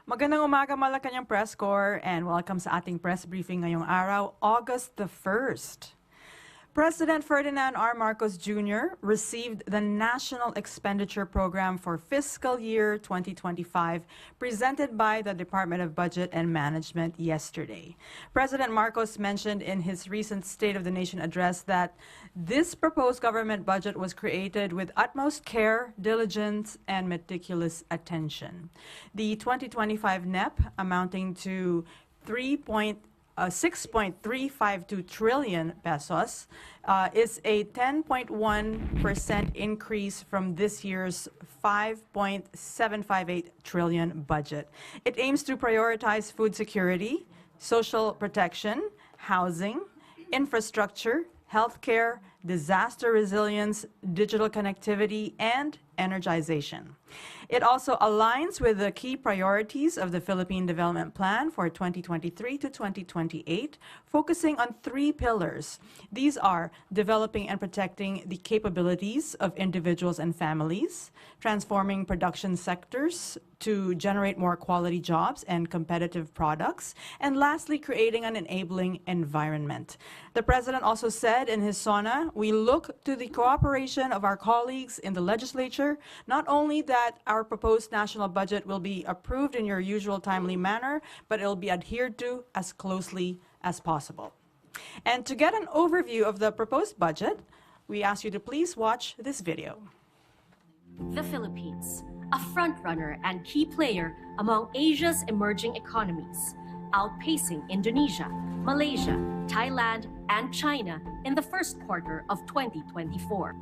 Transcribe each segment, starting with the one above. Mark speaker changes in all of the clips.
Speaker 1: Magandang umaga, Malacañang Press Corps, and welcome sa ating press briefing ngayong araw, August the 1st. President Ferdinand R. Marcos Jr. received the National Expenditure Program for fiscal year 2025 presented by the Department of Budget and Management yesterday. President Marcos mentioned in his recent State of the Nation address that this proposed government budget was created with utmost care, diligence, and meticulous attention. The 2025 NEP amounting to 6.352 trillion pesos is a 10.1% increase from this year's 5.758 trillion budget. It aims to prioritize food security, social protection, housing, infrastructure, healthcare, disaster resilience, digital connectivity, and energization. It also aligns with the key priorities of the Philippine Development Plan for 2023 to 2028, focusing on 3 pillars. These are developing and protecting the capabilities of individuals and families, transforming production sectors to generate more quality jobs and competitive products, and lastly, creating an enabling environment. The President also said in his SONA, we look to the cooperation of our colleagues in the legislature, not only that our proposed national budget will be approved in your usual timely manner, but it will be adhered to as closely as possible. And to get an overview of the proposed budget, we ask you to please watch this video.
Speaker 2: The Philippines, a frontrunner and key player among Asia's emerging economies, outpacing Indonesia, Malaysia, Thailand, and China in the first quarter of 2024.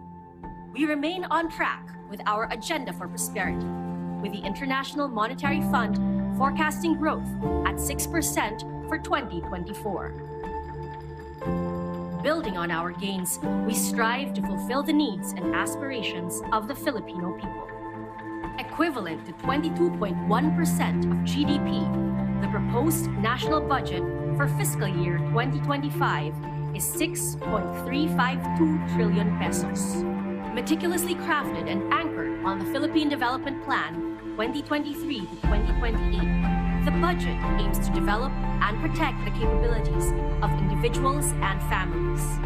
Speaker 2: We remain on track with our agenda for prosperity, with the International Monetary Fund forecasting growth at 6% for 2024. Building on our gains, we strive to fulfill the needs and aspirations of the Filipino people. Equivalent to 22.1% of GDP, the proposed national budget for fiscal year 2025 is 6.352 trillion pesos. Meticulously crafted and anchored on the Philippine Development Plan 2023 to 2028, the budget aims to develop and protect the capabilities of individuals and families,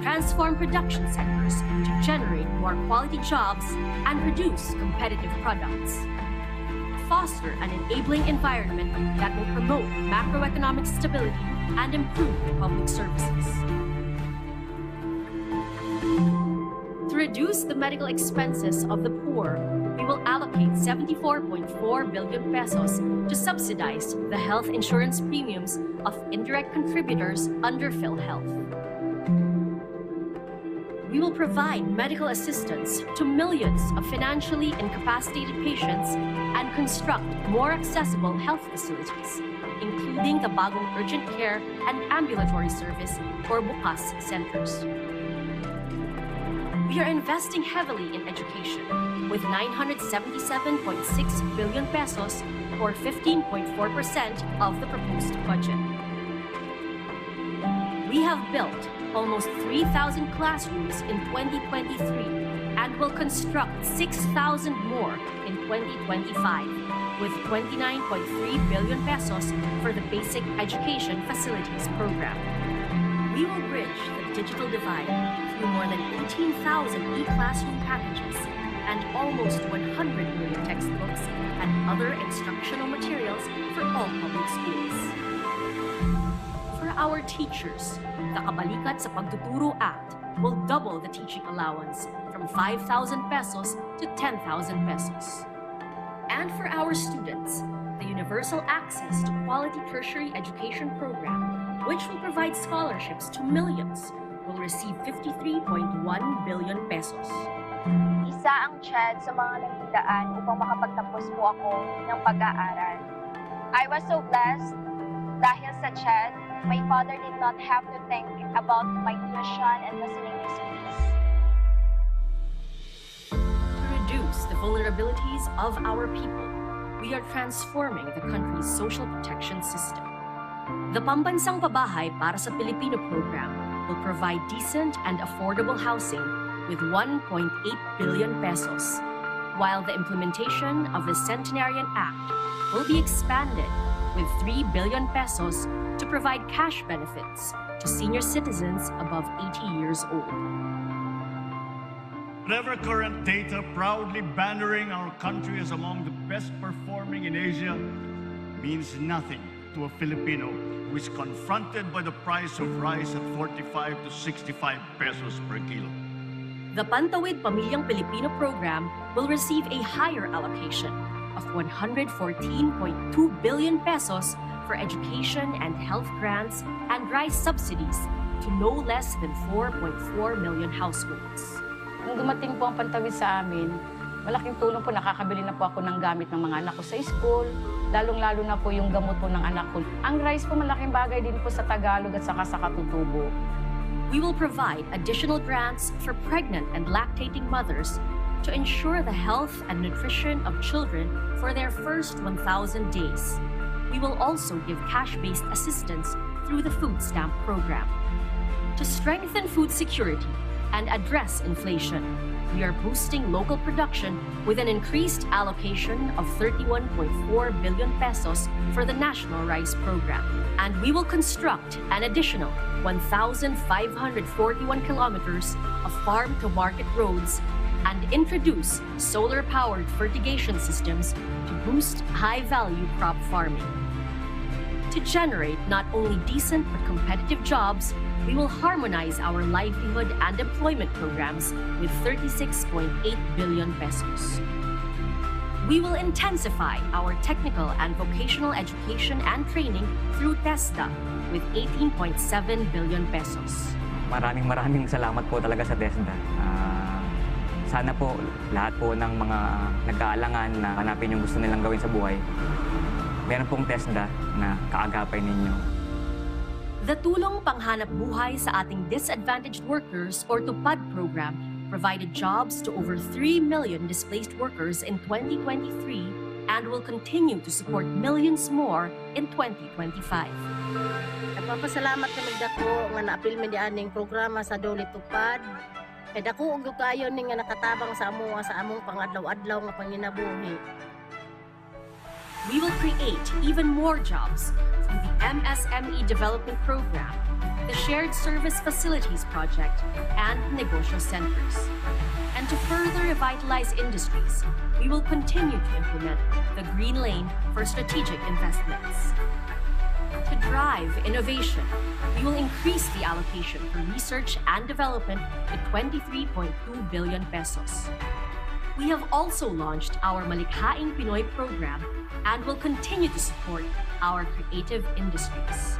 Speaker 2: transform production sectors to generate more quality jobs and produce competitive products, foster an enabling environment that will promote macroeconomic stability and improve public services. To reduce the medical expenses of the poor, we will allocate 74.4 billion pesos to subsidize the health insurance premiums of indirect contributors under PhilHealth. We will provide medical assistance to millions of financially incapacitated patients and construct more accessible health facilities, including the Bagong Urgent Care and Ambulatory Service or Bukas centers. We are investing heavily in education with 977.6 billion pesos or 15.4% of the proposed budget. We have built almost 3,000 classrooms in 2023 and will construct 6,000 more in 2025 with 29.3 billion pesos for the Basic Education Facilities Program. We will bridge the digital divide through more than 18,000 e-classroom packages and almost 100 million textbooks and other instructional materials for all public schools. For our teachers, the Kabalikat sa Pagtuturo Act will double the teaching allowance from 5,000 pesos to 10,000 pesos. And for our students, the Universal Access to Quality Tertiary Education Program, which will provide scholarships to millions, will receive 53.1 billion pesos.
Speaker 3: Isa ang CHED sa mga nagdaan upang makapagtapos po ako ng pag-aaral. I was so blessed dahil sa CHED, my father did not have to think about my tuition and miscellaneous fees.
Speaker 2: To reduce the vulnerabilities of our people, we are transforming the country's social protection system. The Pambansang Pabahay para sa Pilipino program will provide decent and affordable housing with 1.8 billion pesos. while the implementation of the Centenarian Act will be expanded with 3 billion pesos to provide cash benefits to senior citizens above 80 years old.
Speaker 4: Whatever current data proudly bannering our country as among the best performing in Asia means nothing to a Filipino who is confronted by the price of rice at 45 to 65 pesos per kilo.
Speaker 2: The Pantawid Pamilyang Pilipino program will receive a higher allocation of 114.2 billion pesos for education and health grants and rice subsidies to no less than 4.4 million households.
Speaker 5: Nung dumating po ang Pantawid sa amin, malaking tulong po, nakakabili na po ako ng gamit ng mga anak ko sa school, lalong-lalo na po yung gamot po ng anak ko. Ang rice po malaking bagay din po sa Tagalog at saka sa katutubo.
Speaker 2: We will provide additional grants for pregnant and lactating mothers to ensure the health and nutrition of children for their first 1,000 days. We will also give cash-based assistance through the food stamp program. To strengthen food security and address inflation, we are boosting local production with an increased allocation of 31.4 billion pesos for the National Rice Program. And we will construct an additional 1,541 kilometers of farm-to-market roads and introduce solar-powered fertigation systems to boost high-value crop farming. To generate not only decent but competitive jobs, we will harmonize our livelihood and employment programs with 36.8 billion pesos. We will intensify our technical and vocational education and training through TESDA with 18.7 billion pesos.
Speaker 6: Maraming salamat po talaga sa TESDA. Sana po lahat po ng mga nag-aalangan na hanapin yung gusto nilang gawin sa buhay, meron pong TESDA na kaagapay ninyo.
Speaker 2: The Tulong Panghanap Buhay sa Ating Disadvantaged Workers or TUPAD program provided jobs to over 3 million displaced workers in 2023 and will continue to support millions more in 2025.
Speaker 7: Nagpapasalamat kami dako nga naapilmi di aning programa sa Dole Tupad. Kay dako og kayo ning nga nakatabang sa among pangadlaw-adlaw nga panginabuhi.
Speaker 2: We will create even more jobs through the MSME Development Program, the Shared Service Facilities Project, and Negosyo Centers. And to further revitalize industries, we will continue to implement the Green Lane for strategic investments. To drive innovation, we will increase the allocation for research and development to 23.2 billion pesos. We have also launched our Malacañang Pinoy program and will continue to support our creative industries.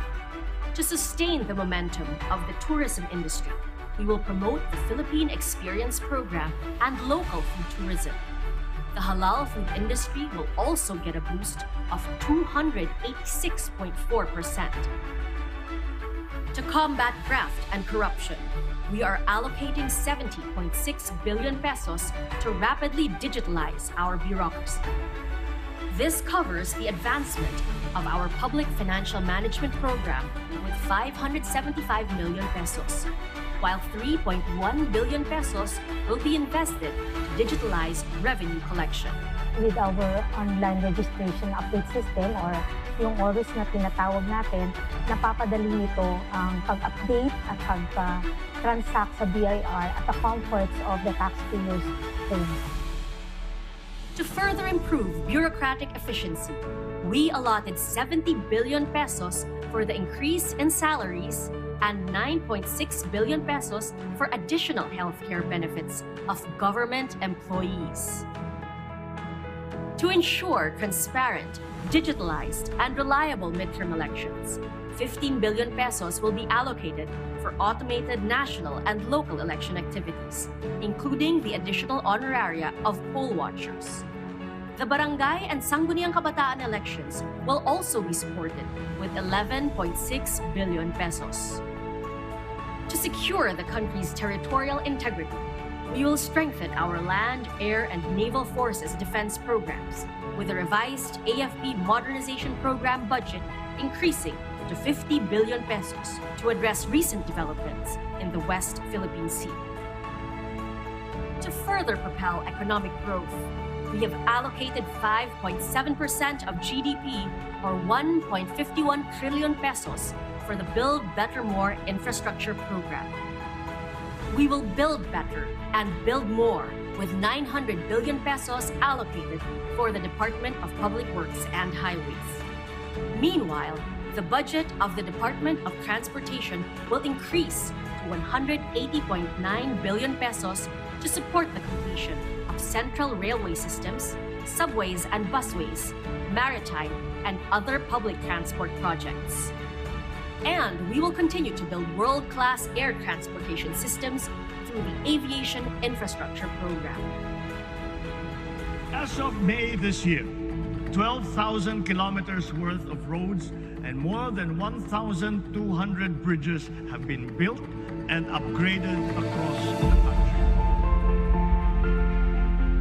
Speaker 2: To sustain the momentum of the tourism industry, we will promote the Philippine Experience Program and local food tourism. The halal food industry will also get a boost of 286.4%. To combat graft and corruption, we are allocating 70.6 billion pesos to rapidly digitalize our bureaucracy. This covers the advancement of our public financial management program with 575 million pesos, while 3.1 billion pesos will be invested to digitalize revenue collection.
Speaker 8: With our online registration update system or yung ORIS na tinatawag natin, napapadali nito ang pag-update at pag-transact sa BIR at the comforts of the taxpayers' home.
Speaker 2: To further improve bureaucratic efficiency, we allotted 70 billion pesos for the increase in salaries and 9.6 billion pesos for additional healthcare benefits of government employees. To ensure transparent, digitalized, and reliable midterm elections, 15 billion pesos will be allocated for automated national and local election activities, including the additional honoraria of poll watchers. The barangay and sangguniang kabataan elections will also be supported with 11.6 billion pesos. To secure the country's territorial integrity, we will strengthen our land, air, and naval forces defense programs with a revised AFP modernization program budget increasing to 50 billion pesos to address recent developments in the West Philippine Sea. To further propel economic growth, we have allocated 5.7% of GDP or 1.51 trillion pesos for the Build Better More infrastructure program. We will build better and build more with 900 billion pesos allocated for the Department of Public Works and Highways. Meanwhile, the budget of the Department of Transportation will increase to 180.9 billion pesos to support the completion of central railway systems, subways and busways, maritime, and other public transport projects. And we will continue to build world-class air transportation systems through the Aviation Infrastructure Program.
Speaker 4: As of May this year, 12,000 kilometers worth of roads and more than 1,200 bridges have been built and upgraded across the country.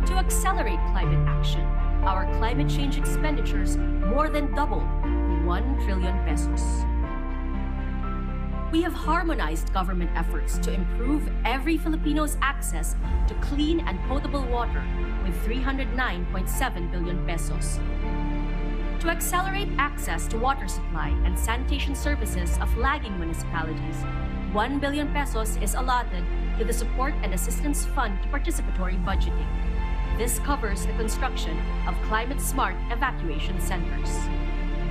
Speaker 2: To accelerate climate action, our climate change expenditures more than doubled to 1 trillion pesos. We have harmonized government efforts to improve every Filipino's access to clean and potable water with 309.7 billion pesos. To accelerate access to water supply and sanitation services of lagging municipalities, 1 billion pesos is allotted to the Support and Assistance Fund to Participatory Budgeting. This covers the construction of climate-smart evacuation centers.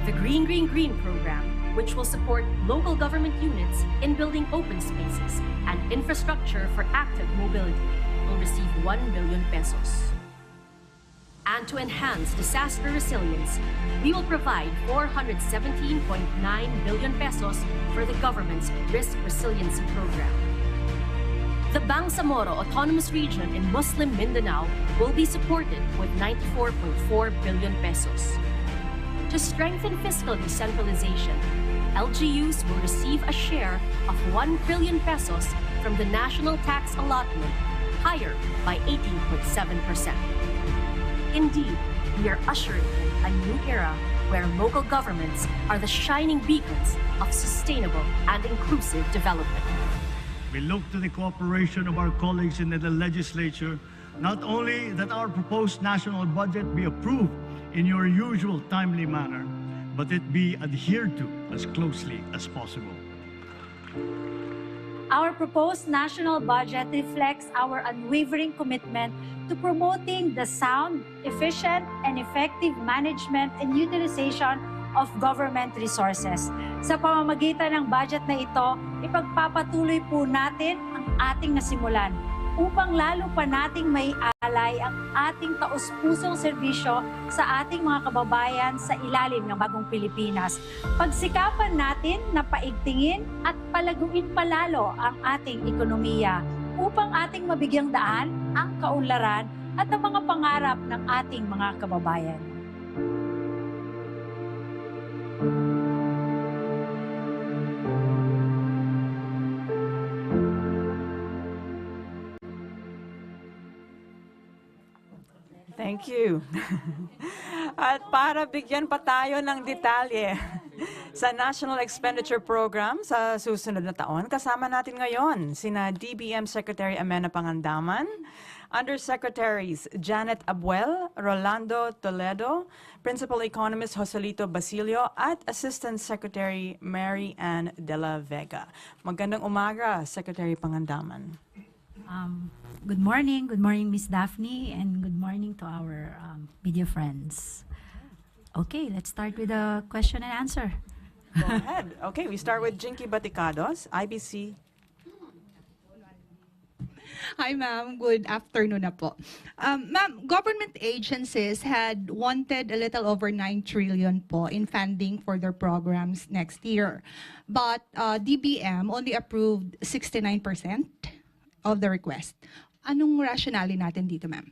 Speaker 2: The Green Green Green program, which will support local government units in building open spaces and infrastructure for active mobility, will receive 1 billion pesos. And to enhance disaster resilience, we will provide 417.9 billion pesos for the government's Risk Resiliency Program. The Bangsamoro Autonomous Region in Muslim Mindanao will be supported with 94.4 billion pesos. To strengthen fiscal decentralization, LGUs will receive a share of 1 trillion pesos from the national tax allotment, higher by 18.7%. Indeed, we are ushering in a new era where local governments are the shining beacons of sustainable and inclusive development.
Speaker 4: We look to the cooperation of our colleagues in the legislature, not only that our proposed national budget be approved in your usual timely manner, but it be adhered to as closely as possible.
Speaker 9: Our proposed national budget reflects our unwavering commitment to promoting the sound, efficient, and effective management and utilization of government resources. Sa pamamagitan ng budget na ito, ipagpapatuloy po natin ang ating nasimulan upang lalo pa nating maialay ang ating taus-pusong serbisyo sa ating mga kababayan sa ilalim ng Bagong Pilipinas. Pagsikapan natin na paigtingin at palaguin palalo ang ating ekonomiya upang ating mabigyang daan ang kaunlaran at ang mga pangarap ng ating mga kababayan.
Speaker 1: Thank you. At para bigyan pa tayo ng detalye sa National Expenditure Program sa susunod na taon, kasama natin ngayon sina DBM Secretary Amena Pangandaman, Undersecretaries Janet Abuel, Rolando Toledo, Principal Economist Joselito Basilio, at Assistant Secretary Mary Ann de la Vega. Magandang umaga, Secretary Pangandaman.
Speaker 10: Good morning, Miss Daphne, and good morning to our media friends. Okay, let's start with the question and answer.
Speaker 1: Go ahead. Okay, we start with Jinky Baticados, IBC.
Speaker 11: Hi, ma'am. Good afternoon na po. Ma'am, government agencies had wanted a little over 9 trillion po in funding for their programs next year. But DBM only approved 69% of the request. Anong rationale natin dito, ma'am?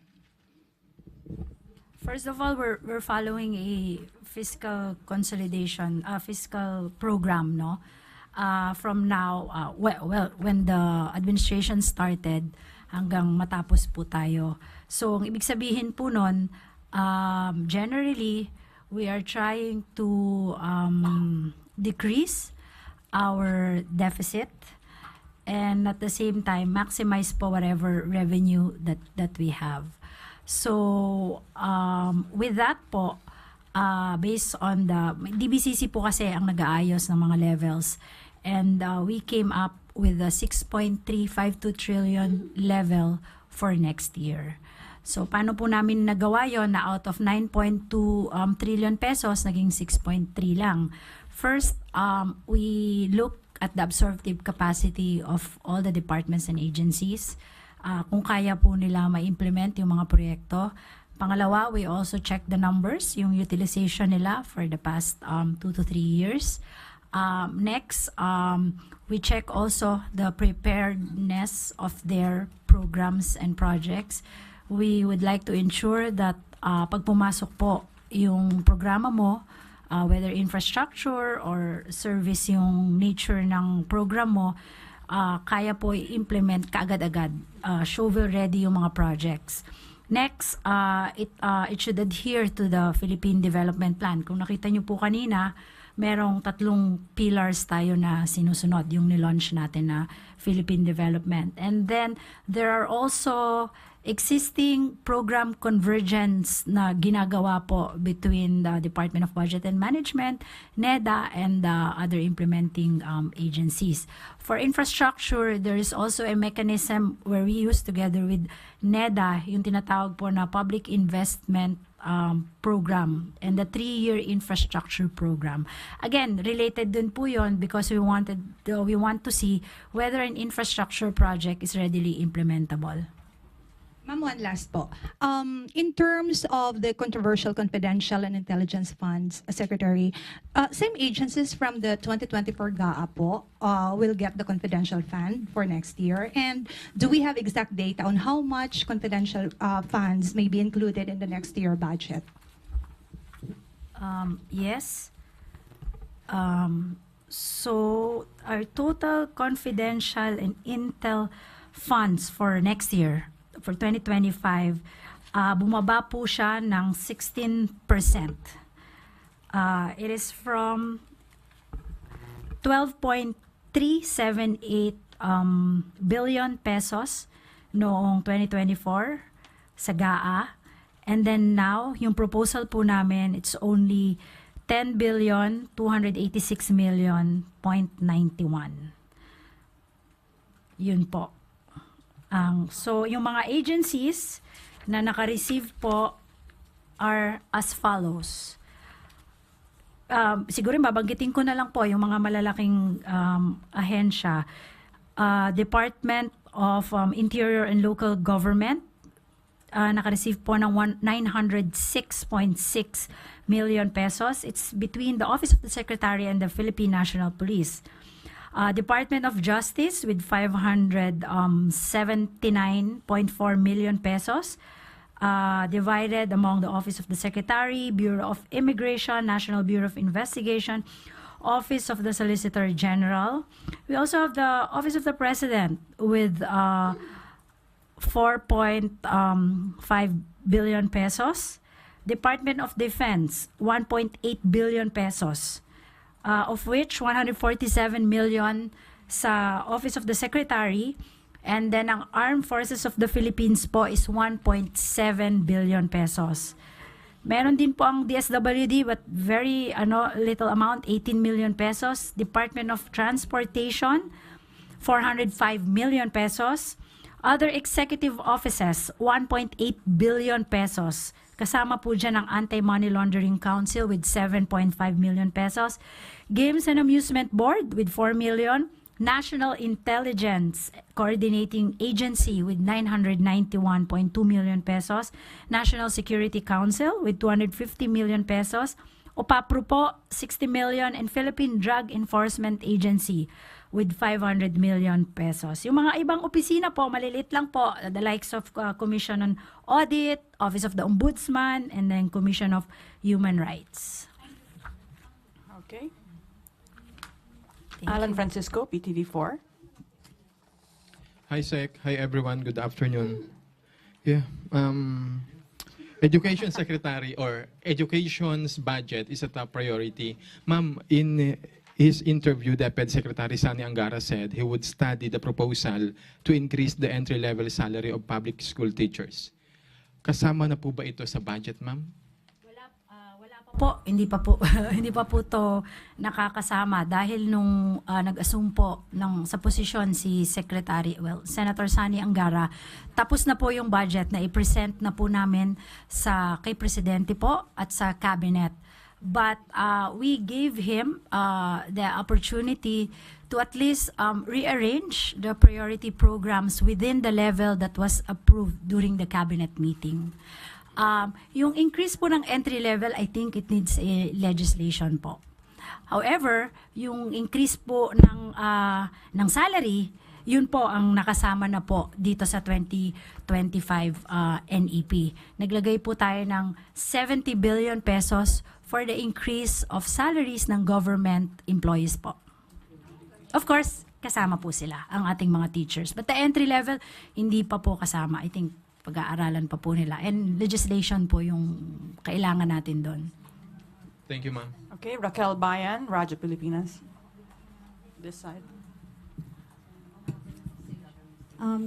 Speaker 10: First of all, we're following a fiscal consolidation, fiscal program, no? From now, when the administration started, hanggang matapos po tayo. So, ang ibig sabihin po nun, generally, we are trying to decrease our deficit and at the same time maximize po whatever revenue that we have. So, with that po, based on the, DBCC po kasi ang nag-aayos ng mga levels. And we came up with a 6.352 trillion level for next year. So, paano po namin nagawa yon na out of 9.2 trillion pesos, naging 6.3 lang. First, we look at the absorptive capacity of all the departments and agencies. Kung kaya po nila ma-implement yung mga proyekto. Pangalawa, we also check the numbers, yung utilization nila for the past 2 to 3 years. Next, we check also the preparedness of their programs and projects. We would like to ensure that pag pumasok po yung programa mo, whether infrastructure or service yung nature ng program mo, kaya po i-implement kaagad-agad, shovel-ready yung mga projects. Next, it should adhere to the Philippine Development Plan. Kung nakita nyo po kanina, merong 3 pillars tayo na sinusunod, yung nilaunch natin na Philippine Development. And then, there are also existing program convergence na ginagawa po between the Department of Budget and Management, NEDA, and the other implementing agencies. For infrastructure, there is also a mechanism where we use together with NEDA, yung tinatawag po na Public Investment Program and the 3-year infrastructure program. Again, related dun po yun because we want to see whether an infrastructure project is readily implementable.
Speaker 11: Ma'am, one last po. In terms of the controversial confidential and intelligence funds, Secretary, same agencies from the 2024 GAA po will get the confidential fund for next year. And do we have exact data on how much confidential funds may be included in the next year budget?
Speaker 10: Yes. So our total confidential and intel funds for next year, for 2025, bumaba po siya ng 16%. It is from 12.378 billion pesos noong 2024 sa GAA. And then now, yung proposal po namin, it's only 10,286,000,091. Yun po. So, yung mga agencies na naka-receive po are as follows. Siguro babanggitin ko na lang po yung mga malalaking ahensya. Department of Interior and Local Government, naka-receive po ng 906.6 million pesos. It's between the Office of the Secretary and the Philippine National Police. Department of Justice with 579.4 million pesos, divided among the Office of the Secretary, Bureau of Immigration, National Bureau of Investigation, Office of the Solicitor General. We also have the Office of the President with 4.5 billion pesos. Department of Defense, 1.8 billion pesos. Of which 147 million sa Office of the Secretary, and then ang Armed Forces of the Philippines po is 1.7 billion pesos. Meron din po ang DSWD but very little amount, 18 million pesos. Department of Transportation, 405 million pesos. Other executive offices, 1.8 billion pesos. Kasama po dyan ang Anti-Money Laundering Council with 7.5 million pesos. Games and Amusement Board with 4 million. National Intelligence Coordinating Agency with 991.2 million pesos. National Security Council with 250 million pesos. OPAPRO po, 60 million. And Philippine Drug Enforcement Agency with 500 million pesos. Yung mga ibang opisina po, malilit lang po, the likes of Commission on Audit, Office of the Ombudsman, and then Commission of Human Rights.
Speaker 1: Okay. Alan Francisco, PTV4.
Speaker 12: Hi, Sec. Hi, everyone. Good afternoon. Yeah. Education Secretary or Education's budget is a top priority. Ma'am, in his interview, DepEd Secretary Sani Angara said he would study the proposal to increase the entry-level salary of public school teachers. kasama na po ba ito sa budget, ma'am?
Speaker 10: Po, hindi pa po hindi pa po to nakakasama dahil nung nag-assume po sa posisyon si Senator Sani Angara, tapos na po yung budget na i-present na po namin kay presidente po at sa cabinet. But we gave him the opportunity to at least rearrange the priority programs within the level that was approved during the cabinet meeting. Yung increase po ng entry level, I think it needs a legislation po. However, yung increase po ng salary, yun po ang nakasama na po dito sa 2025 NEP. Naglagay po tayo ng 70 billion pesos for the increase of salaries ng government employees po. Of course, kasama po sila, ang ating mga teachers. But the entry level, hindi pa po kasama. I think pag-aaralan pa po nila. And legislation po yung kailangan natin doon.
Speaker 12: Thank you, ma'am.
Speaker 1: Okay, Raquel Bayan, Radyo Pilipinas. This side.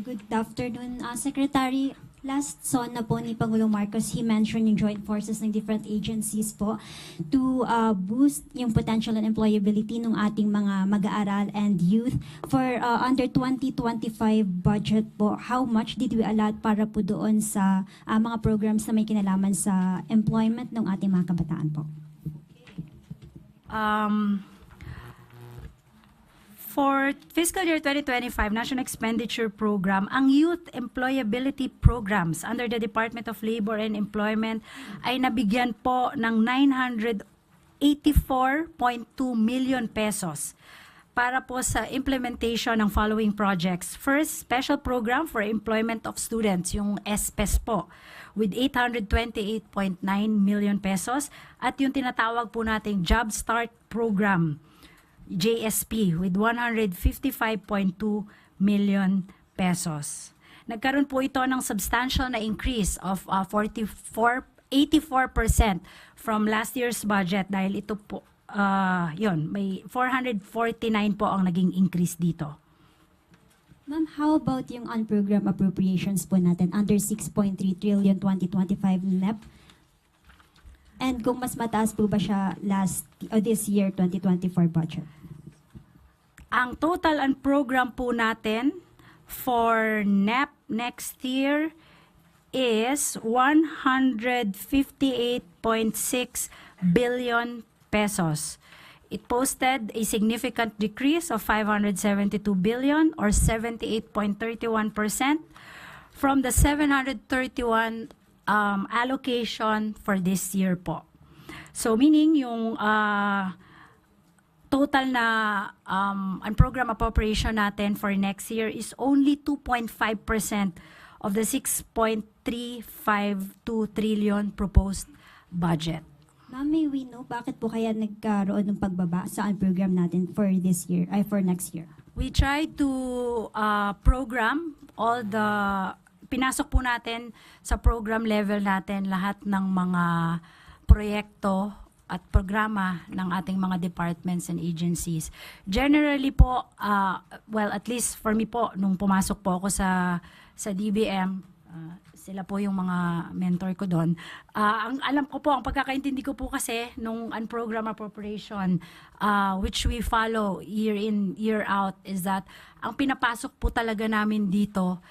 Speaker 13: Good afternoon, Secretary. Last SON na po ni Pangulong Marcos, he mentioned yung joint forces ng different agencies po to boost yung potential and employability ng ating mga mag-aaral and youth. For under 2025 budget po, how much did we allot para po doon sa mga programs na may kinalaman sa employment ng ating mga kabataan po?
Speaker 10: For fiscal year 2025 National Expenditure Program, ang youth employability programs under the Department of Labor and Employment ay nabigyan po ng 984.2 million pesos para po sa implementation ng following projects. First, special program for employment of students, yung SPES po, with 828.9 million pesos, at yung tinatawag po nating Job Start Program, JSP, with 155.2 million pesos. Nagkaroon po ito ng substantial na increase of 84% from last year's budget dahil ito po, may 449 po ang naging increase dito.
Speaker 13: Ma'am, how about yung unprogrammed appropriations po natin under 6.3 trillion 2025 NEP? And kung mas mataas po ba siya this year 2024 budget?
Speaker 10: Ang total and program po natin for NEP next year is 158.6 billion pesos. It posted a significant decrease of 572 billion or 78.31% from the 731 allocation for this year po. So meaning yung total na program appropriation natin for next year is only 2.5% of the 6.352 trillion proposed budget.
Speaker 13: Ma'am, may we know bakit po kaya nagkaroon ng pagbaba sa program natin for this year, for next year?
Speaker 10: We try to program all the pinasok po natin sa program level natin lahat ng mga proyekto at programa ng ating mga departments and agencies. Generally po, well, at least for me po, nung pumasok po ako sa DBM, sila po yung mga mentor ko doon. Ang alam ko po, ang pagkakaintindi ko po kasi nung unprogram appropriation, which we follow year in, year out, is that ang pinapasok po talaga namin dito,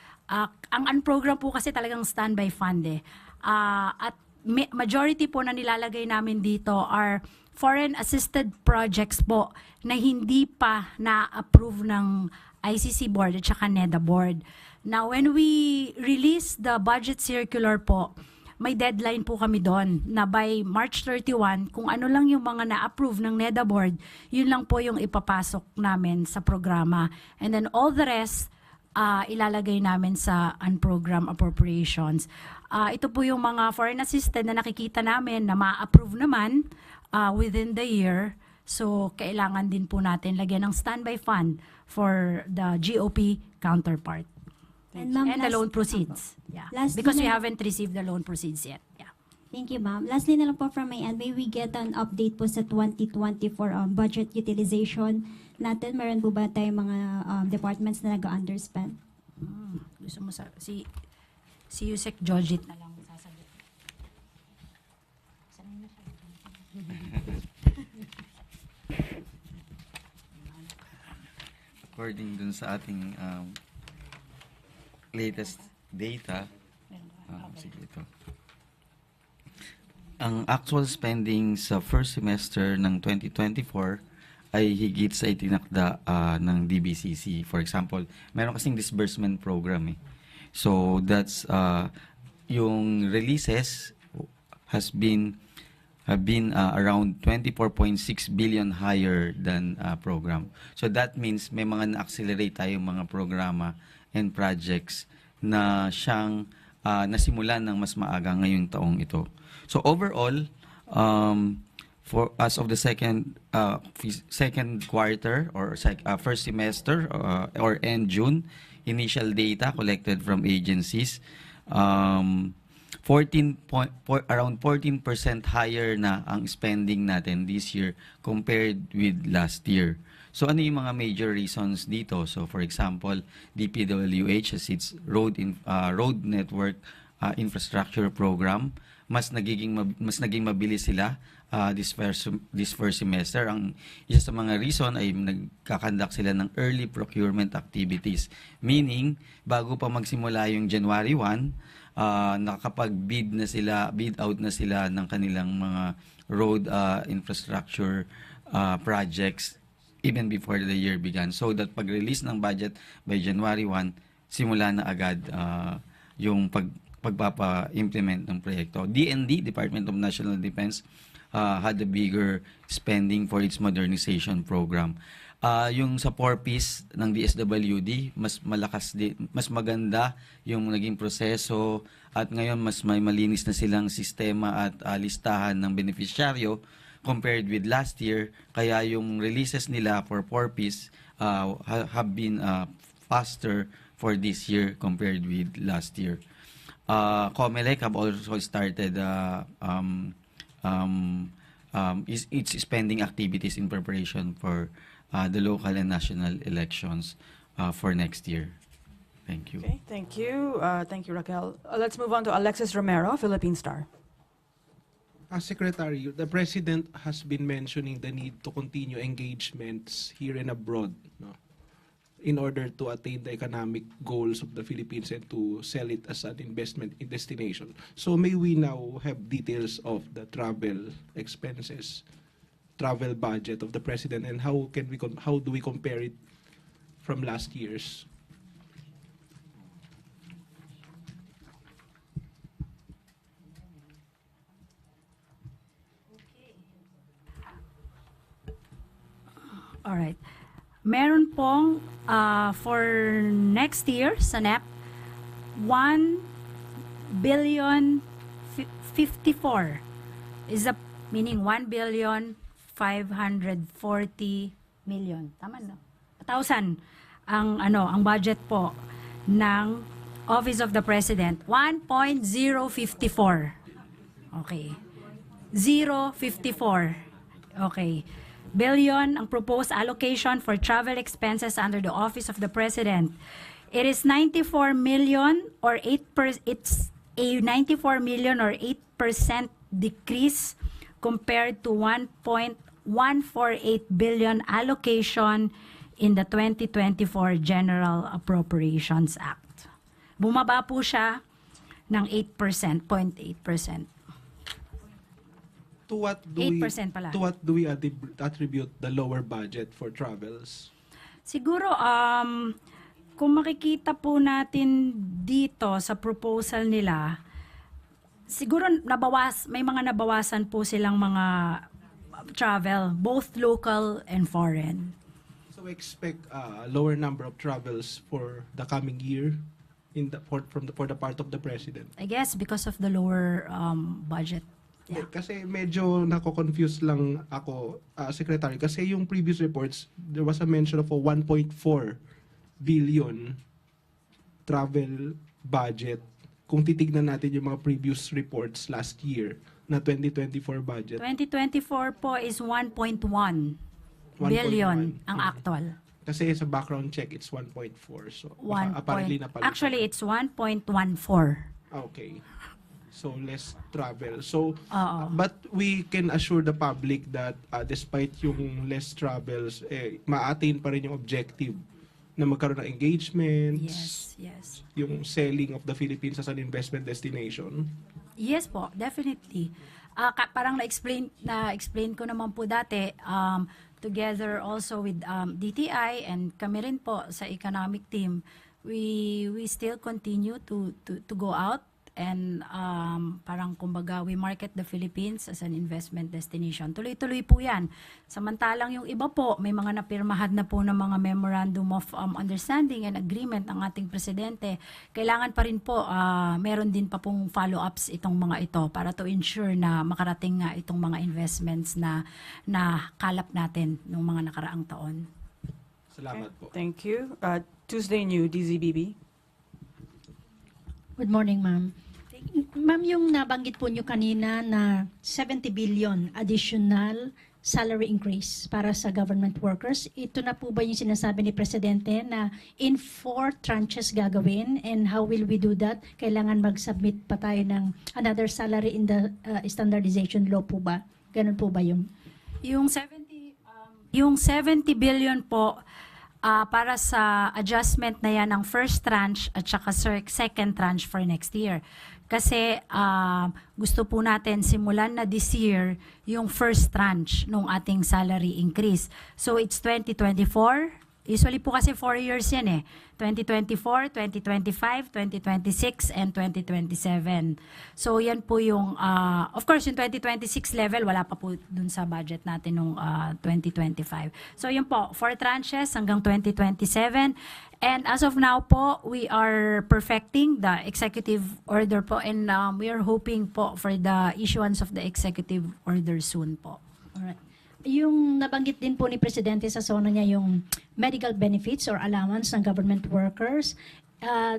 Speaker 10: ang unprogram po kasi talagang standby fund eh. At majority po na nilalagay namin dito are foreign assisted projects po na hindi pa na-approve ng ICC board at saka NEDA board. Now, when we release the budget circular po, may deadline po kami doon na by March 31, kung ano lang yung mga na-approve ng NEDA board, yun lang po yung ipapasok namin sa programa. And then all the rest, ilalagay namin sa unprogrammed appropriations. Ito po yung mga foreign assisted na nakikita namin na ma-approve naman within the year. So, kailangan din po natin lagyan ng standby fund for the GOP counterpart. And the loan proceeds. Yeah. Because we haven't received the loan proceeds yet. Yeah.
Speaker 13: Thank you, ma'am. Lastly na lang po from my end, may we get an update po sa 2024 budget utilization natin? Meron po ba tayong mga departments na nag-underspend?
Speaker 10: Gusto mo si Yusek Jojit na lang sasagot.
Speaker 14: According dun sa ating latest data, sige ito. Ang actual spending sa first semester ng 2024 ay higit sa itinakda ng DBCC. For example, meron kasing disbursement program eh. So that's yung releases have been around 24.6 billion higher than program. So that means may mga na-accelerate tayong mga programa and projects na siyang nasimulan ng mas maaga ngayong taong ito. So overall, for as of the second quarter or first semester or end June, initial data collected from agencies, around 14% higher na ang spending natin this year compared with last year. So ano yung mga major reasons dito? So for example, DPWH has its road network infrastructure program. Mas naging mabilis sila this first semester. Ang isa sa mga reason ay nagkakandak sila ng early procurement activities. Meaning, bago pa magsimula yung January 1, nakakapag-bid out na sila ng kanilang mga road infrastructure projects even before the year began. So that pag-release ng budget by January 1, simula na agad yung pagpapa-implement ng proyekto. DND, Department of National Defense, had a bigger spending for its modernization program. Yung sa 4Ps ng DSWD, mas maganda yung naging proseso at ngayon mas may malinis na silang sistema at listahan ng beneficiaryo compared with last year. Kaya yung releases nila for 4Ps have been faster for this year compared with last year. COMELEC have also started its spending activities in preparation for the local and national elections for next year. Thank you.
Speaker 1: Okay, thank you. Thank you, Raquel. Let's move on to Alexis Romero, Philippine Star.
Speaker 15: Secretary, the President has been mentioning the need to continue engagements here and abroad, no, in order to attain the economic goals of the Philippines and to sell it as an investment destination. So may we now have details of the travel expenses, travel budget of the President, and how do we compare it from last year's?
Speaker 10: All right. Meron pong for next year sa NEP 1,054 is a meaning 1,540,000,000. Tama no? 1,000 ang budget po ng Office of the President. 1.054. Okay. 054. Okay. Billion ang proposed allocation for travel expenses under the Office of the President. It is 94 million or 8%. It's a 94 million or 8% decrease compared to 1.148 billion allocation in the 2024 General Appropriations Act. Bumaba po siya ng 8%, 0.8%.
Speaker 15: To what do we attribute the lower budget for travels?
Speaker 10: Siguro, kung makikita po natin dito sa proposal nila, siguro may mga nabawasan po silang mga travel, both local and foreign.
Speaker 15: So we expect a lower number of travels for the coming year for the part of the President.
Speaker 10: I guess because of the lower budget. Yeah.
Speaker 15: Kasi medyo nako-confuse lang ako, Secretary, kasi yung previous reports, there was a mention of a 1.4 billion travel budget. Kung titignan natin yung mga previous reports last year na 2024 budget.
Speaker 10: 2024 po is 1.1 billion ang actual.
Speaker 15: Kasi sa background check, it's 1.4. So, apparently napalitan.
Speaker 10: Actually, it's 1.14.
Speaker 15: Okay. So less travel. So but we can assure the public that despite yung less travels, ma-attain pa rin yung objective na magkaroon ng engagements,
Speaker 10: Yes.
Speaker 15: yung selling of the Philippines as an investment destination.
Speaker 10: Yes po, definitely. Parang na-explain ko naman po dati, together also with DTI and kami rin po sa economic team, we still continue to go out and parang kumbaga we market the Philippines as an investment destination. Tuloy-tuloy po yan. Samantalang yung iba po, may mga napirmahan na po ng mga memorandum of understanding and agreement ng ating presidente. Kailangan pa rin po, meron din pa pong follow-ups itong mga ito para to ensure na makarating nga itong mga investments na kalap natin noong mga nakaraang taon.
Speaker 15: Salamat po.
Speaker 1: Thank you. Tuesday New, DZBB.
Speaker 16: Good morning, ma'am. Ma'am, yung nabanggit po nyo kanina na 70 billion additional salary increase para sa government workers, ito na po ba yung sinasabi ni Presidente na in 4 tranches gagawin? And how will we do that? Kailangan mag-submit pa tayo ng another salary in the standardization law po ba? Ganun po ba yung?
Speaker 10: Yung 70 billion po, para sa adjustment na yan ng first tranche at saka second tranche for next year. Kasi gusto po natin simulan na this year yung first tranche ng ating salary increase. So it's 2024. Usually po kasi 4 years yan eh. 2024, 2025, 2026, and 2027. So yan po yung, of course yung 2026 level, wala pa po dun sa budget natin nung 2025. So yun po, 4 tranches hanggang 2027. And as of now po, we are perfecting the executive order po and we are hoping po for the issuance of the executive order soon po.
Speaker 16: Alright. Yung nabanggit din po ni Presidente sa zona niya yung medical benefits or allowance ng government workers.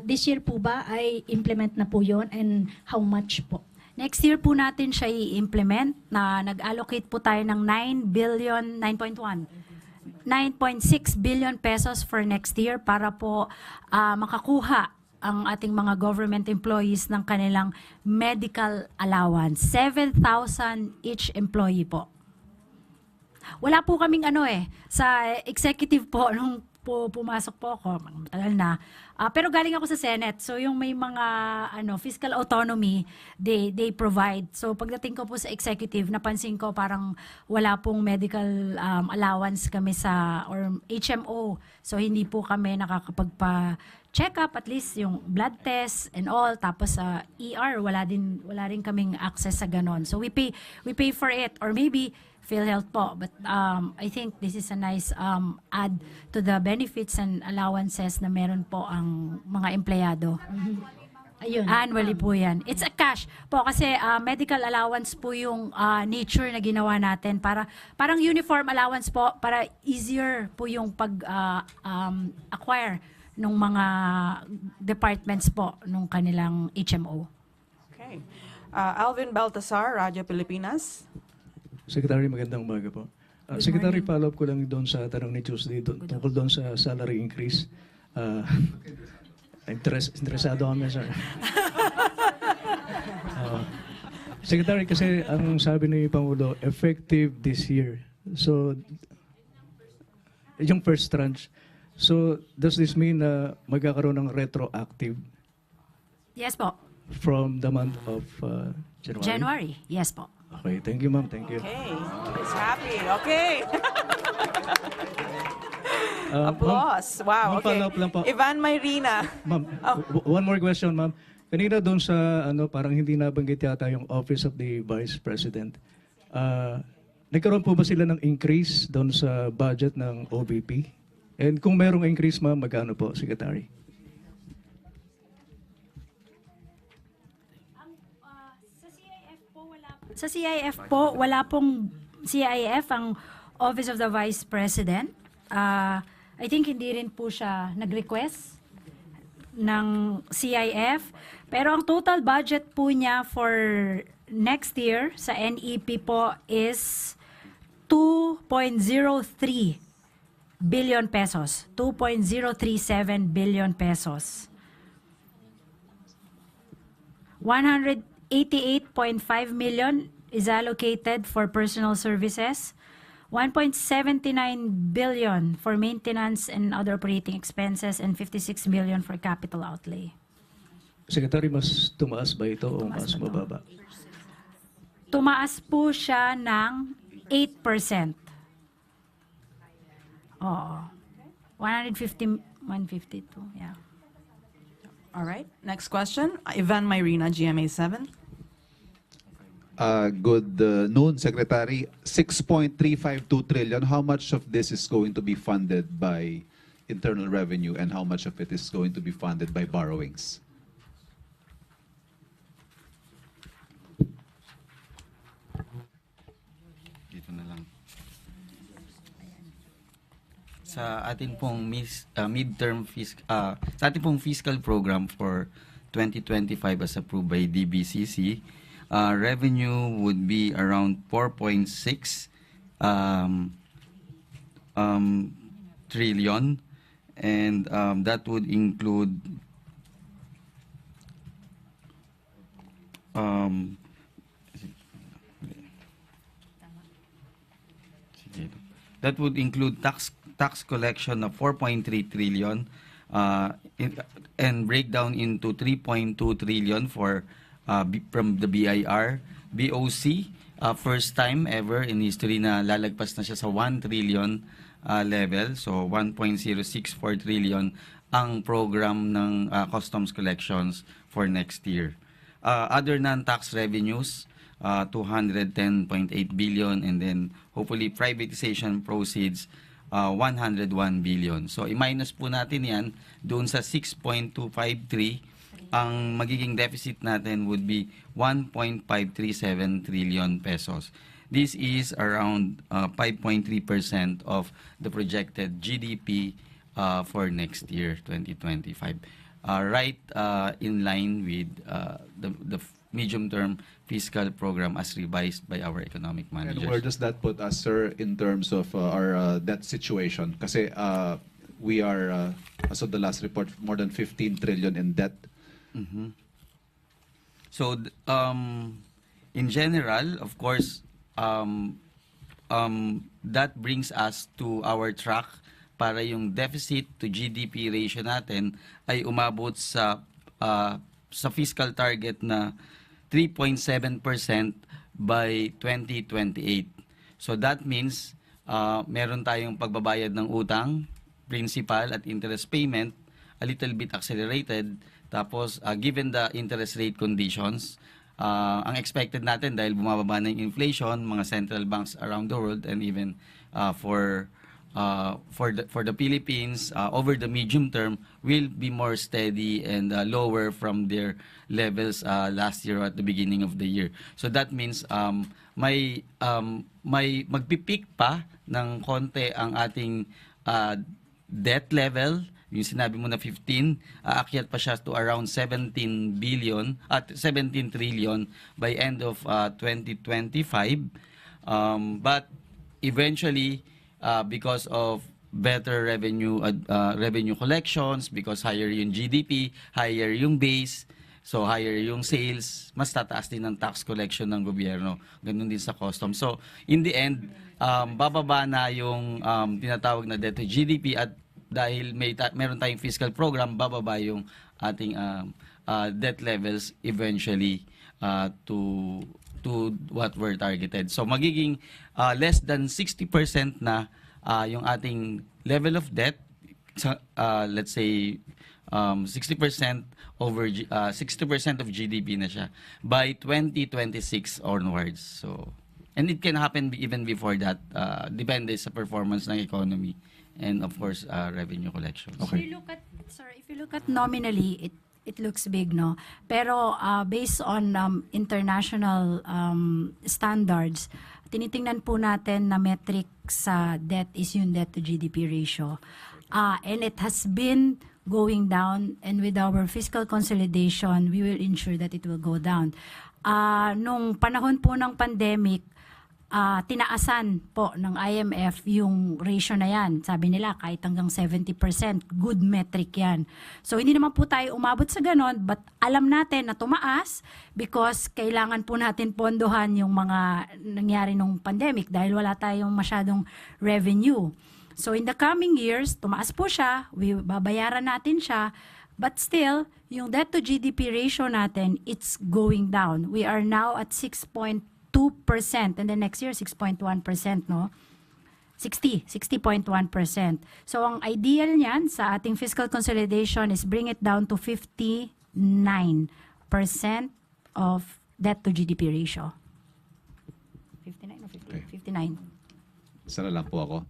Speaker 16: This year po ba ay implement na po yun and how much po?
Speaker 10: Next year po natin siya i-implement na nag-allocate po tayo ng 9.6 billion pesos for next year para po makakuha ang ating mga government employees ng kanilang medical allowance. 7,000 each employee po. Wala po kaming sa executive po, nung pumasok po ako, matagal na. Pero galing ako sa Senate, so yung may mga fiscal autonomy, they provide. So pagdating ko po sa executive, napansin ko parang wala pong medical allowance kami or HMO. So hindi po kami nakakapagpa-check up, at least yung blood test and all. Tapos sa ER, wala rin kaming access sa ganon. So we pay for it, or maybe PhilHealth po. But I think this is a nice add to the benefits and allowances na meron po ang mga empleyado.
Speaker 16: Ayun.
Speaker 10: Annually po yan. It's a cash po kasi medical allowance po yung nature na ginawa natin para parang uniform allowance po para easier po yung pag-acquire ng mga departments po nung kanilang HMO.
Speaker 1: Okay. Alvin Baltasar, Radyo Pilipinas.
Speaker 17: Secretary, magandang umaga po. Secretary, follow-up ko lang doon sa tanong ni Tuesday tungkol doon sa salary increase. Interesado kami, sir. Secretary, kasi ang sabi ni Pangulo, effective this year. So, yung first tranche. So, does this mean na magkakaroon ng retroactive?
Speaker 10: Yes po.
Speaker 17: From the month of January?
Speaker 10: January, yes po.
Speaker 17: Okay, thank you, ma'am. Thank you.
Speaker 1: Okay, he's happy. Okay. Applause. Wow, okay.
Speaker 17: follow-up lang po.
Speaker 1: Ivan Mayrina.
Speaker 17: Ma'am, one more question, ma'am. Kanina doon sa, parang hindi nabanggit yata yung Office of the Vice President. Nagkaroon po ba sila ng increase doon sa budget ng OVP? And kung merong increase, ma'am, magkano po, Secretary?
Speaker 10: Sa CIF po, wala pong CIF ang Office of the Vice President. I think hindi rin po siya nag-request ng CIF. Pero ang total budget po niya for next year sa NEP po is 2.03 billion pesos. 2.037 billion pesos. 180 88.5 million is allocated for personal services, 1.79 billion for maintenance and other operating expenses, and 56 million for capital outlay.
Speaker 17: Secretary, mas tumaas ba ito o mas mababa?
Speaker 10: Tumaas po siya ng 8%. Oo. 152, yeah.
Speaker 1: All right. Next question. Ivan Myrina, GMA 7.
Speaker 18: Good noon, Secretary. 6.352 trillion. How much of this is going to be funded by internal revenue and how much of it is going to be funded by borrowings?
Speaker 14: Dito na lang. Sa ating pong sa ating pong fiscal program for 2025 as approved by DBCC, revenue would be around 4.6 trillion, and that would include tax collection of 4.3 trillion and breakdown into 3.2 trillion for from the BIR. BOC, first time ever in history na lalagpas na siya sa 1 trillion level. So 1.064 trillion ang program ng customs collections for next year. Other non-tax revenues, 210.8 billion, and then hopefully privatization proceeds 101 billion. So i-minus po natin yan doon sa 6.253, ang magiging deficit natin would be 1.537 trillion pesos. This is around 5.3% of the projected GDP for next year, 2025. Right in line with the medium-term fiscal program as revised by our economic managers.
Speaker 18: And where does that put us, sir, in terms of our debt situation? Kasi we are, as of the last report, more than 15 trillion in debt.
Speaker 14: Mm-hmm. So, in general, of course, that brings us to our track para yung deficit to GDP ratio natin ay umabot sa fiscal target na 3.7% by 2028. So that means meron tayong pagbabayad ng utang, principal at interest payment, a little bit accelerated. Tapos, given the interest rate conditions, ang expected natin dahil bumababa na yung inflation, mga central banks around the world, and even for the Philippines, over the medium term, will be more steady and lower from their levels last year at the beginning of the year. So that means may magpipeak pa ng konti ang ating debt level. Yung sinabi mo na 15, aakyat pa siya to around 17 trillion by end of 2025. But eventually, because of better revenue collections, because higher yung GDP, higher yung base, so higher yung sales, mas tataas din ang tax collection ng gobyerno. Ganun din sa customs. So in the end, bababa na yung tinatawag na debt to GDP, at dahil meron tayong fiscal program, bababa yung ating debt levels eventually to what we're targeted. So magiging less than 60% na yung ating level of debt, let's say 60% over 60% of GDP na siya by 2026 onwards. So, and it can happen even before that, depende sa performance ng economy and of course revenue collections.
Speaker 10: Okay. If you look at nominally, it looks big, no? Pero based on international standards, tinitingnan po natin na metric sa debt is yung debt to GDP ratio. And it has been going down, and with our fiscal consolidation, we will ensure that it will go down. Nung panahon po ng pandemic, tinaasan po ng IMF yung ratio na yan. Sabi nila kahit hanggang 70%, good metric yan. So hindi naman po tayo umabot sa ganon, but alam natin na tumaas because kailangan po natin pondohan yung mga nangyari nung pandemic dahil wala tayong masyadong revenue. So in the coming years, tumaas po siya, babayaran natin siya, but still, yung debt to GDP ratio natin, it's going down. We are now at 6.2%, and then next year 6.1%, no? 60.1%. So ang ideal niyan sa ating fiscal consolidation is bring it down to 59% of debt to GDP ratio. 59 or 50?
Speaker 18: Okay.
Speaker 10: 59.
Speaker 18: Isa na lang po ako.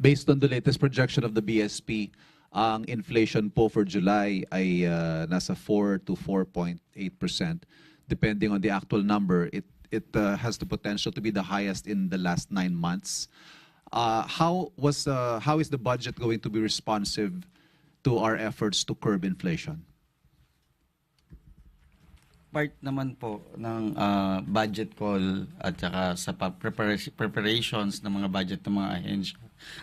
Speaker 18: Based on the latest projection of the BSP, ang inflation po for July ay nasa 4 to 4.8%. Depending on the actual number, it has the potential to be the highest in the last 9 months. How is the budget going to be responsive to our efforts to curb inflation?
Speaker 14: Part naman po ng budget call at saka sa preparations ng mga budget ng mga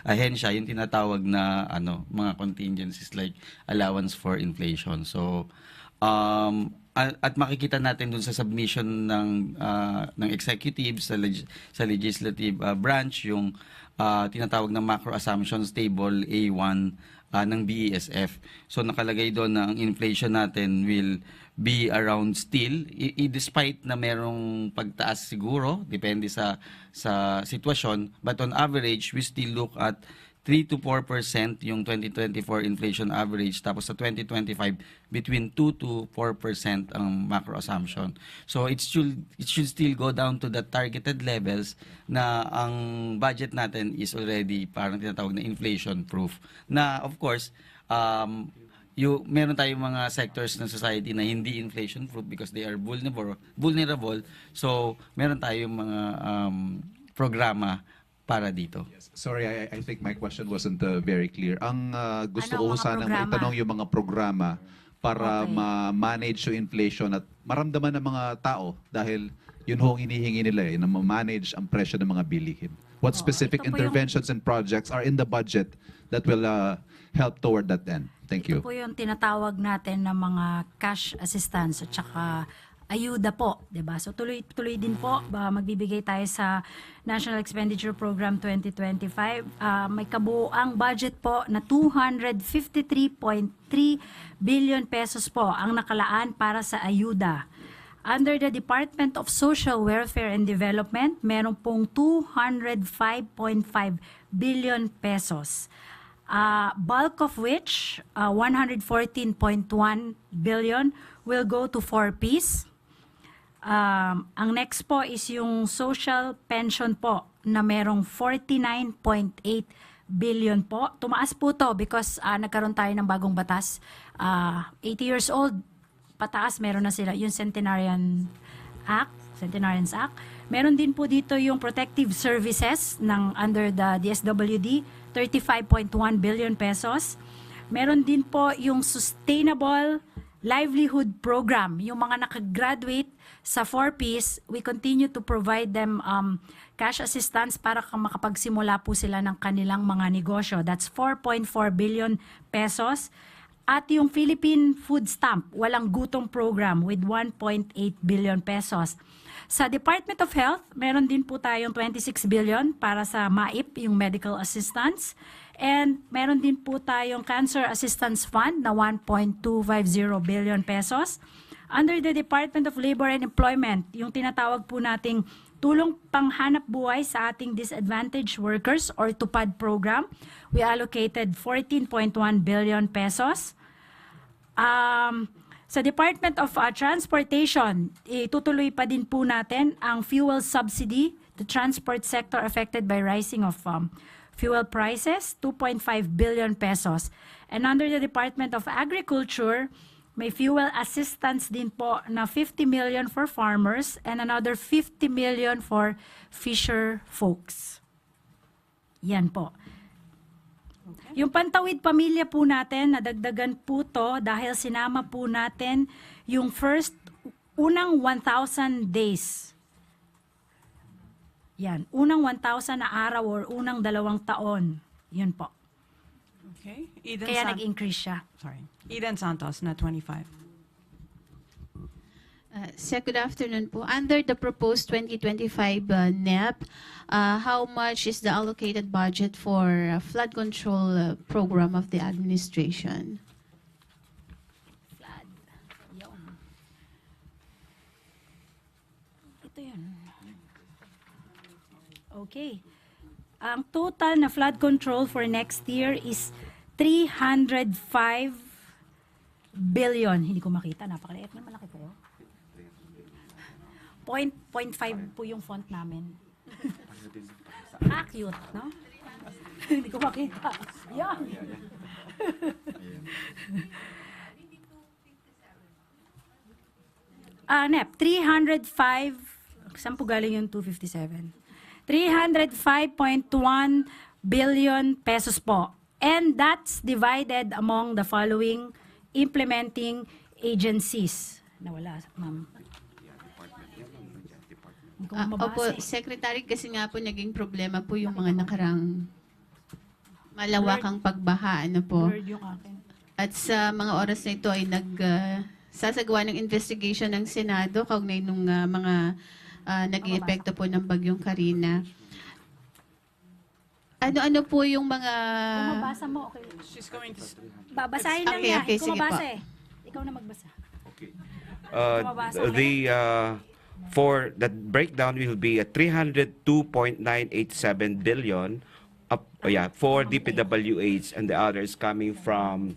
Speaker 14: ahensya, yung tinatawag na mga contingencies like allowance for inflation. So at makikita natin dun sa submission ng executive sa legislative branch yung tinatawag na macro assumptions table A1 ng BESF. So nakalagay doon na ang inflation natin will be around still, despite na merong pagtaas siguro, depende sa sitwasyon, but on average, we still look at 3 to 4% yung 2024 inflation average, tapos sa 2025, between 2 to 4% ang macro assumption. So it should still go down to the targeted levels na ang budget natin is already parang tinatawag na inflation proof. Na of course, meron tayong mga sectors ng society na hindi inflation proof because they are vulnerable. So meron tayong mga programa para dito.
Speaker 18: Yes. Sorry, I think my question wasn't very clear. Ang gusto ko sanang
Speaker 10: programa?
Speaker 18: maitanong yung mga programa para ma-manage yung inflation at maramdaman ng mga tao dahil yun ho ang hinihingi nila na ma-manage ang presyo ng mga bilihin. What specific interventions and projects are in the budget that will help toward that end? Thank you.
Speaker 10: Ito po yung tinatawag natin na mga cash assistance at saka ayuda po, 'di ba? So tuloy din po magbibigay tayo sa National Expenditure Program 2025. May kabuuang budget po na 253.3 billion pesos po ang nakalaan para sa ayuda. Under the Department of Social Welfare and Development, meron pong 205.5 billion pesos. Bulk of which, 114.1 billion will go to 4Ps. Ang next po is yung social pension po na merong 49.8 billion po. Tumaas po to because nagkaroon tayo ng bagong batas. 80 years old, pataas meron na sila. Yung Centenarians Act. Meron din po dito yung protective services ng under the DSWD, 35.1 billion pesos. Meron din po yung Sustainable Livelihood Program. Yung mga nakagraduate sa 4Ps, we continue to provide them cash assistance para makapagsimula po sila ng kanilang mga negosyo. That's 4.4 billion pesos. At yung Philippine Food Stamp, walang gutong program with 1.8 billion pesos. Sa Department of Health, meron din po tayong 26 billion para sa MAIP, yung medical assistance. And meron din po tayong Cancer Assistance Fund na 1.250 billion pesos. Under the Department of Labor and Employment, yung tinatawag po nating tulong panghanap buhay sa ating disadvantaged workers or TUPAD program, we allocated 14.1 billion pesos. Sa Department of Transportation, itutuloy pa din po natin ang fuel subsidy to transport sector affected by rising of fuel prices, 2.5 billion pesos. And under the Department of Agriculture, may fuel assistance din po na 50 million for farmers and another 50 million for fisher folks. Yan po. Yung Pantawid Pamilya po natin, nadagdagan po to dahil sinama po natin yung unang 1,000 days Yan. Unang 1,000 na araw or unang 2 taon. Yun po.
Speaker 1: Okay. Eden
Speaker 10: Kaya nag-increase siya.
Speaker 1: Sorry. Eden Santos na 25.
Speaker 19: Sir, good afternoon po. Under the proposed 2025 NEP, how much is the allocated budget for flood control program of the administration?
Speaker 10: Flood. Yun. Ito yun. Okay. Ang total na flood control for next year is 305 billion. Hindi ko makita. Napakaliit na, malaki kayo. 0.5 po yung font namin. Cute, no? Hindi ko makita. Yan. NEP, 305, saan po galing yung 257? 305.1 billion pesos po. And that's divided among the following implementing agencies. Nawala, ma'am.
Speaker 19: Opo, Secretary, kasi nga po naging problema po yung mga nakarang malawakang pagbaha. Ano po? At sa mga oras na ito ay sasagawa ng investigation ng Senado kaugnay nung mga naging epekto po ng bagyong Karina. Ano-ano po yung mga...
Speaker 10: Kung mabasa mo, okay.
Speaker 1: She's going to...
Speaker 10: Babasahin lang niya. Kung mabasa eh. Ikaw na magbasa.
Speaker 20: Okay. For the breakdown will be at 302.987 billion for DPWH, and the others coming from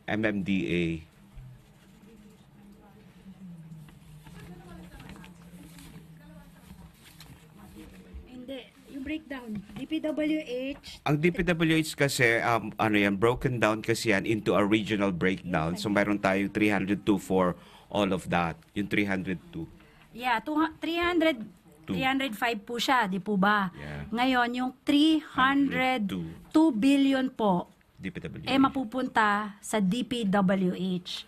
Speaker 20: MMDA.
Speaker 10: Hindi, yung breakdown. DPWH.
Speaker 20: Ang DPWH kasi broken down kasi yan into a regional breakdown. So mayroon tayo 302 for all of that, yung 302.
Speaker 10: Yeah, 305 po siya, di po ba?
Speaker 20: Yeah.
Speaker 10: Ngayon, yung 302 billion po,
Speaker 20: DPWH.
Speaker 10: mapupunta sa DPWH.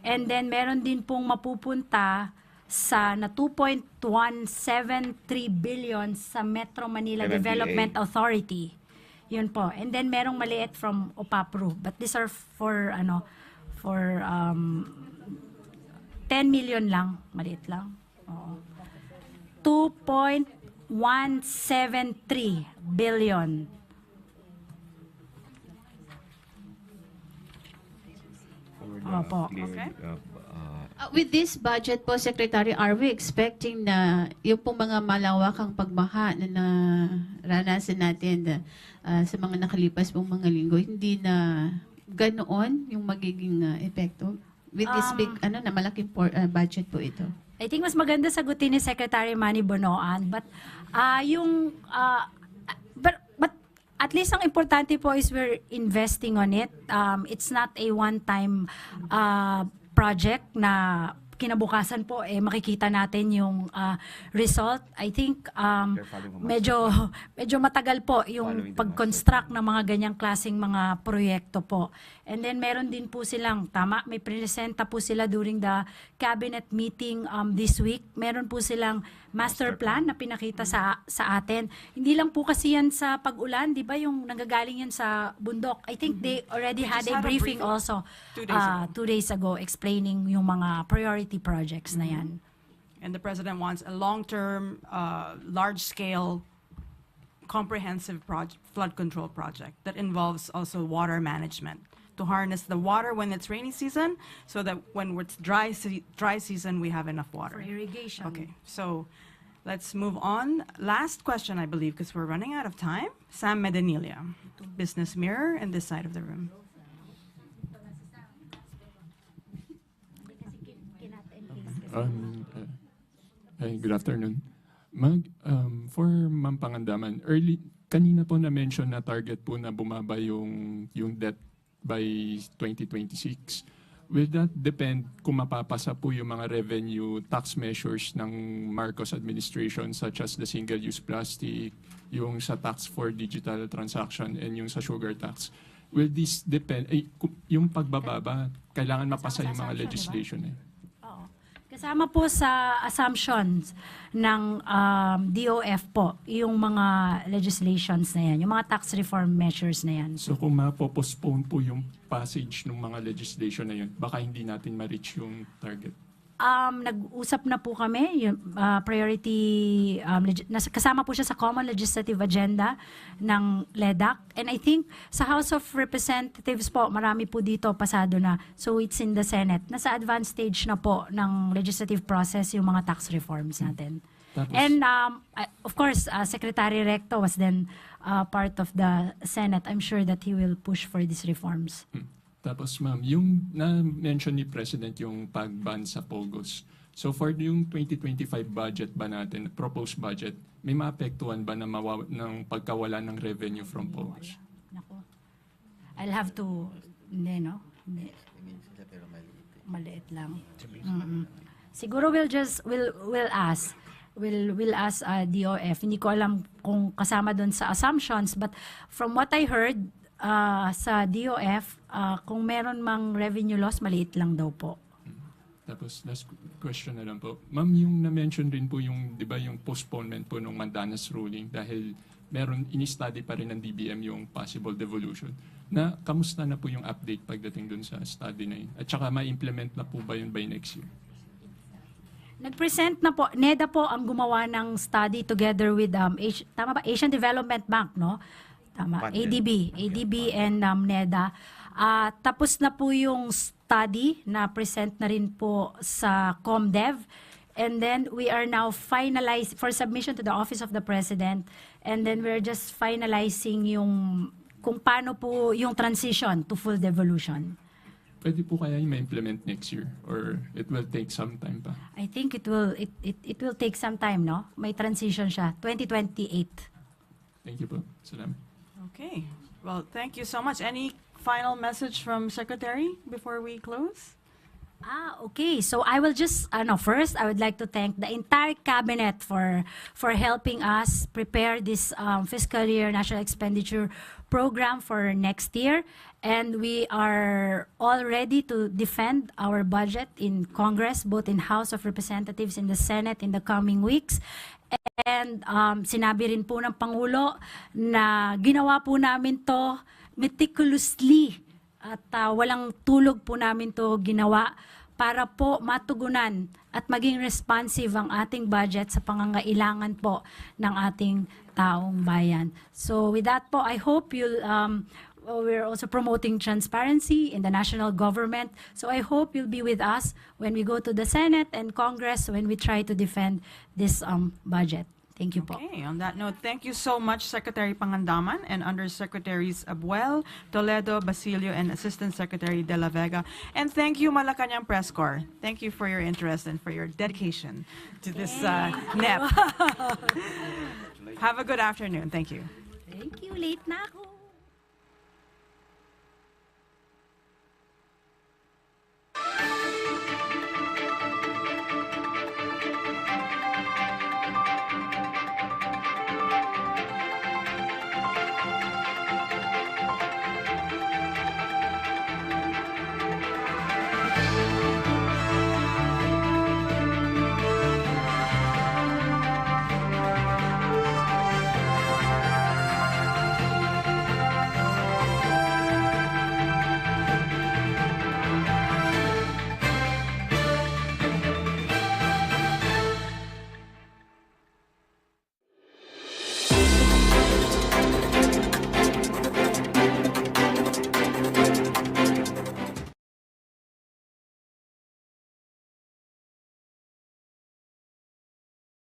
Speaker 10: And then, meron din pong mapupunta sa na 2.173 billion sa Metro Manila
Speaker 20: MMDA.
Speaker 10: Development Authority. Yun po. And then, merong maliit from OPAPRO. But these are for 10 million lang. Maliit lang. Oo. 2.173 billion. Opo.
Speaker 1: Okay.
Speaker 19: With this budget po, Secretary, are we expecting na yung pong mga malawakang pagbaha na naranasan natin sa mga nakalipas pong mga linggo, hindi na ganoon yung magiging epekto? With this big, na malaking budget po ito.
Speaker 10: I think mas maganda sagutin ni Secretary Manny Bonoan, but but at least ang importante po is we're investing on it. It's not a one-time project na kinabukasan po makikita natin yung result. I think medyo matagal po yung pag-construct ng mga ganyang klaseng mga proyekto po. And then meron din po silang, may presenta po sila during the cabinet meeting this week. Meron po silang master plan na pinakita sa atin. Hindi lang po kasi yan sa pag-ulan, di ba, yung nanggagaling yan sa bundok. I think they already had a briefing also 2 days ago explaining yung mga priority projects na yan.
Speaker 1: And the President wants a long-term, large-scale, comprehensive flood control project that involves also water management, to harness the water when it's rainy season, so that when it's dry season, we have enough water.
Speaker 10: For irrigation.
Speaker 1: Okay, so let's move on. Last question, I believe, because we're running out of time. Sam Medanilia, Business Mirror, in this side of the room.
Speaker 21: Good afternoon. For Ma'am Pangandaman, kanina po na-mention na target po na bumaba yung debt by 2026. Will that depend kung mapapasa po yung mga revenue tax measures ng Marcos administration, such as the single-use plastic, yung sa tax for digital transaction, and yung sa sugar tax? Will this depend, yung pagbababa, kailangan mapasa yung mga legislation eh?
Speaker 10: Oo. Kasama po sa assumptions ng DOF po, yung mga legislations na yan, yung mga tax reform measures na yan.
Speaker 21: So kung mapopostpone po yung passage ng mga legislation na yun, baka hindi natin ma-reach yung target.
Speaker 10: Nag-usap na po kami, yung priority, kasama po siya sa common legislative agenda ng LEDAC. And I think sa House of Representatives po, marami po dito pasado na. So it's in the Senate. Nasa advanced stage na po ng legislative process yung mga tax reforms natin. And of course, Secretary Recto was then part of the Senate. I'm sure that he will push for these reforms.
Speaker 21: Tapos ma'am, yung na-mention ni President yung pag-ban sa POGOs. So for yung 2025 budget ba natin, proposed budget, may maapektuhan ba na ng pagkawala ng revenue from POGOs?
Speaker 10: Nako. I'll have to, hindi no? Hindi. Maliit lang. Siguro we'll ask. We'll ask DOF. Hindi ko alam kung kasama doon sa assumptions, but from what I heard, sa DOF, kung meron mang revenue loss, maliit lang daw po.
Speaker 21: Tapos last question na lang po. Ma'am, yung na-mention rin po yung, di ba, yung postponement po ng Mandanas ruling dahil meron, ini-study pa rin ng DBM yung possible devolution. Kamusta na po yung update pagdating dun sa study na yun? At saka ma-implement na po ba yun by next year?
Speaker 10: Nag-present na po, NEDA po ang gumawa ng study together with tama ba? Asian Development Bank, no? Tama, ADB and NEDA. Tapos na po yung study na present na rin po sa ComDev. And then we are now finalized for submission to the Office of the President. And then we're just finalizing yung kung paano po yung transition to full devolution.
Speaker 21: Pwede po kaya yung ma-implement next year or it will take some time pa?
Speaker 10: I think it will take some time, no? May transition siya, 2028.
Speaker 21: Thank you po. Salamat.
Speaker 1: Okay. Well, thank you so much. Any final message from Secretary before we close?
Speaker 10: Okay. So I will just, first, I would like to thank the entire cabinet for helping us prepare this fiscal year national expenditure program for next year. And we are all ready to defend our budget in Congress, both in House of Representatives, in the Senate in the coming weeks. And sinabi rin po ng Pangulo na ginawa po namin to meticulously at walang tulog po namin to ginawa para po matugunan at maging responsive ang ating budget sa pangangailangan po ng ating taong bayan. So with that po, I hope you'll we're also promoting transparency in the national government. So I hope you'll be with us when we go to the Senate and Congress when we try to defend this budget. Thank you po.
Speaker 1: Okay, on that note, thank you so much, Secretary Pangandaman and Undersecretaries Abuel, Toledo, Basilio, and Assistant Secretary De La Vega. And thank you, Malacañang Press Corps. Thank you for your interest and for your dedication to this NEP. Have a good afternoon. Thank you.
Speaker 10: Thank you. Late na ako.